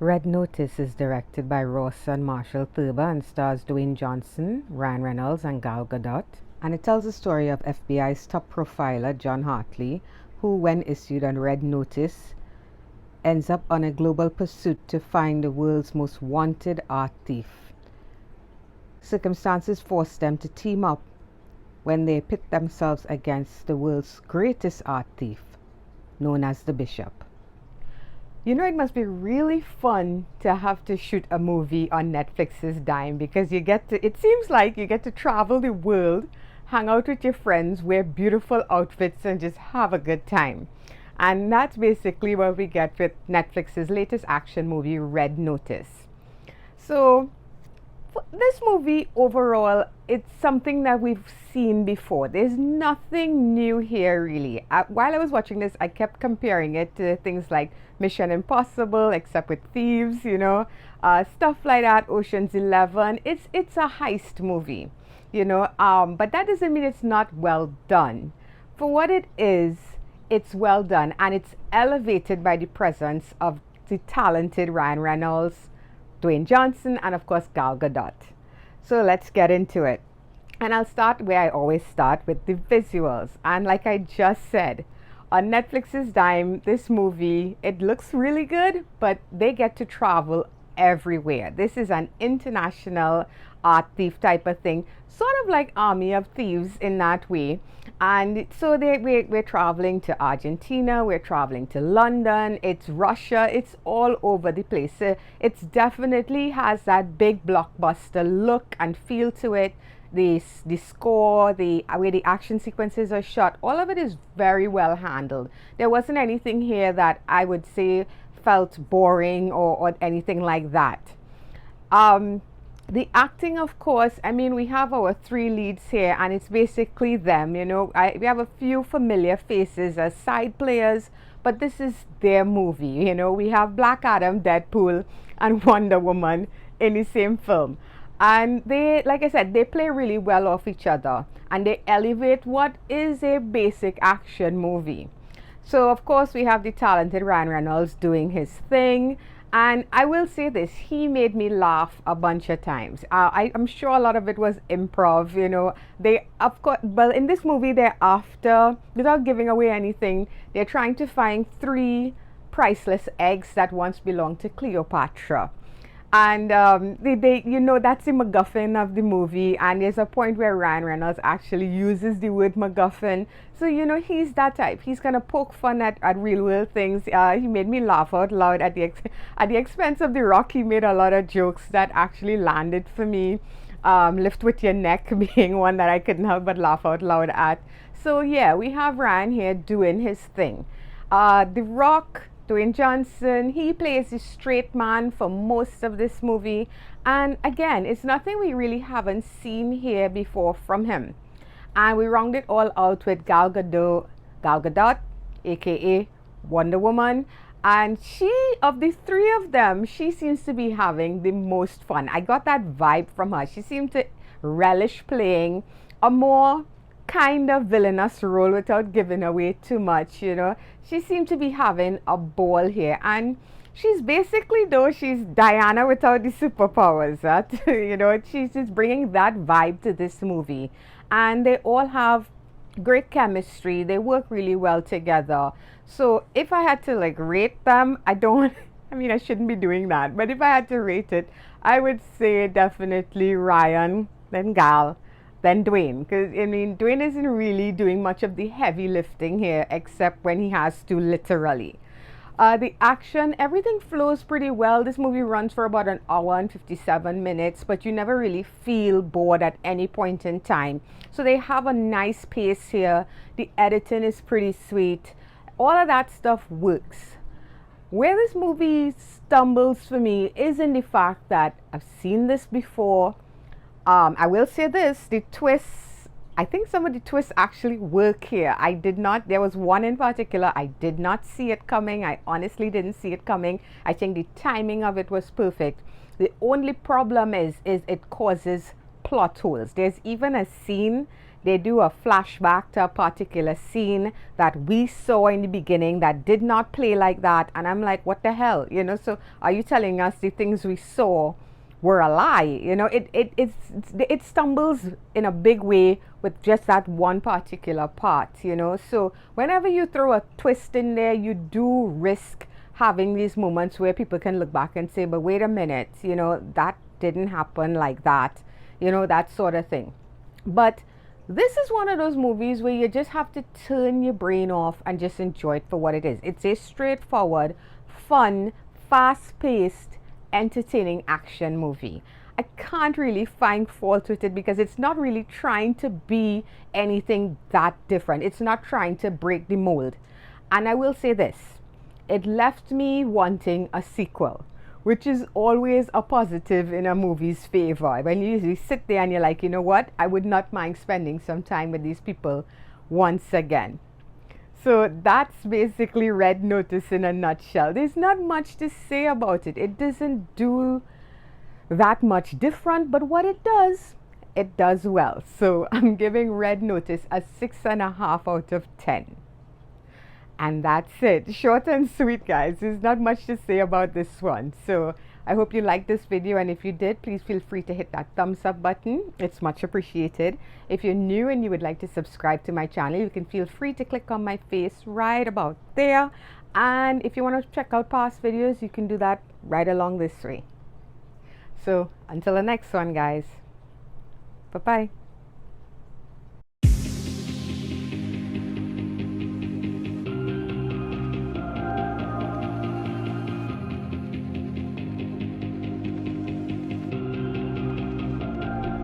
Red Notice is directed by Ross and Marshall Thurber and stars Dwayne Johnson, Ryan Reynolds, and Gal Gadot. And it tells the story of FBI's top profiler, John Hartley, who, when issued a red notice, ends up on a global pursuit to find the world's most wanted art thief. Circumstances force them to team up when they pit themselves against the world's greatest art thief, known as the Bishop. You know, it must be really fun to have to shoot a movie on Netflix's dime, because it seems like you get to travel the world, hang out with your friends, wear beautiful outfits, and just have a good time. And that's basically what we get with Netflix's latest action movie, Red Notice. So, this movie overall, it's something that we've seen before. There's nothing new here, really. While I was watching this, I kept comparing it to things like Mission Impossible, except with thieves, stuff like that, Ocean's 11. It's a heist movie, but that doesn't mean it's not well done. For what it is, it's well done, and it's elevated by the presence of the talented Ryan Reynolds, Dwayne Johnson, and of course Gal Gadot. So let's get into it. And I'll start where I always start, with the visuals. And like I just said, on Netflix's dime, this movie, it looks really good, but they get to travel everywhere. This is an international art thief type of thing, sort of like Army of Thieves in that way. And so we're traveling to Argentina, we're traveling to London, it's Russia, it's all over the place. So it definitely has that big blockbuster look and feel to it. The score, the way the action sequences are shot, all of it is very well handled. There wasn't anything here that I would say felt boring or anything like that. The acting, of course, I mean, we have our three leads here, and it's basically them, we have a few familiar faces as side players, but this is their movie. We have Black Adam, Deadpool, and Wonder Woman in the same film. And they, like I said, they play really well off each other, and they elevate what is a basic action movie. So, of course, we have the talented Ryan Reynolds doing his thing. And I will say this, he made me laugh a bunch of times. I'm sure a lot of it was improv, They, of course, well, in this movie, they're after, without giving away anything, they're trying to find 3 priceless eggs that once belonged to Cleopatra. And that's the MacGuffin of the movie. And there's a point where Ryan Reynolds actually uses the word MacGuffin. So, he's that type. He's going to poke fun at real world things. He made me laugh out loud at the expense of The Rock. He made a lot of jokes that actually landed for me. Lift with your neck being one that I couldn't help but laugh out loud at. So, yeah, we have Ryan here doing his thing. The Rock, Dwayne Johnson, he plays the straight man for most of this movie. And again, it's nothing we really haven't seen here before from him. And we round it all out with Gal Gadot, aka Wonder Woman. And of the 3 of them, she seems to be having the most fun. I got that vibe from her. She seemed to relish playing a more kind of villainous role without giving away too much. She seemed to be having a ball here, and she's basically, though, she's Diana without the superpowers. She's just bringing that vibe to this movie, and they all have great chemistry. They work really well together. So if I had to rate them, I shouldn't be doing that, but if I had to rate it, I would say definitely Ryan, then Gal, than Dwayne, because Dwayne isn't really doing much of the heavy lifting here, except when he has to, literally. The action, everything flows pretty well. This movie runs for about 1 hour and 57 minutes, but you never really feel bored at any point in time. So they have a nice pace here. The editing is pretty sweet. All of that stuff works. Where this movie stumbles for me is in the fact that I've seen this before. I will say this, the twists, I think some of the twists actually work here. There was one in particular, I did not see it coming. I honestly didn't see it coming. I think the timing of it was perfect. The only problem is it causes plot holes. There's even a scene they do a flashback to a particular scene that we saw in the beginning that did not play like that. And I'm like, what the hell? You know, so are you telling us the things we saw were a lie? You know, it stumbles in a big way with just that one particular part, you know. So whenever you throw a twist in there, you do risk having these moments where people can look back and say, but wait a minute, you know, that didn't happen like that, you know, that sort of thing. But this is one of those movies where you just have to turn your brain off and just enjoy it for what it is. It's a straightforward, fun, fast-paced, entertaining action movie. I can't really find fault with it because it's not really trying to be anything that different. It's not trying to break the mold. And I will say this, it left me wanting a sequel, which is always a positive in a movie's favor. When you usually sit there and you're like, you know what, I would not mind spending some time with these people once again. So that's basically Red Notice in a nutshell. There's not much to say about it. It doesn't do that much different, but what it does well. So I'm giving Red Notice a 6.5 out of 10. And that's it. Short and sweet, guys. There's not much to say about this one. So I hope you liked this video, and if you did, please feel free to hit that thumbs up button. It's much appreciated. If you're new and you would like to subscribe to my channel, you can feel free to click on my face right about there. And if you want to check out past videos, you can do that right along this way. So until the next one, guys. Bye-bye.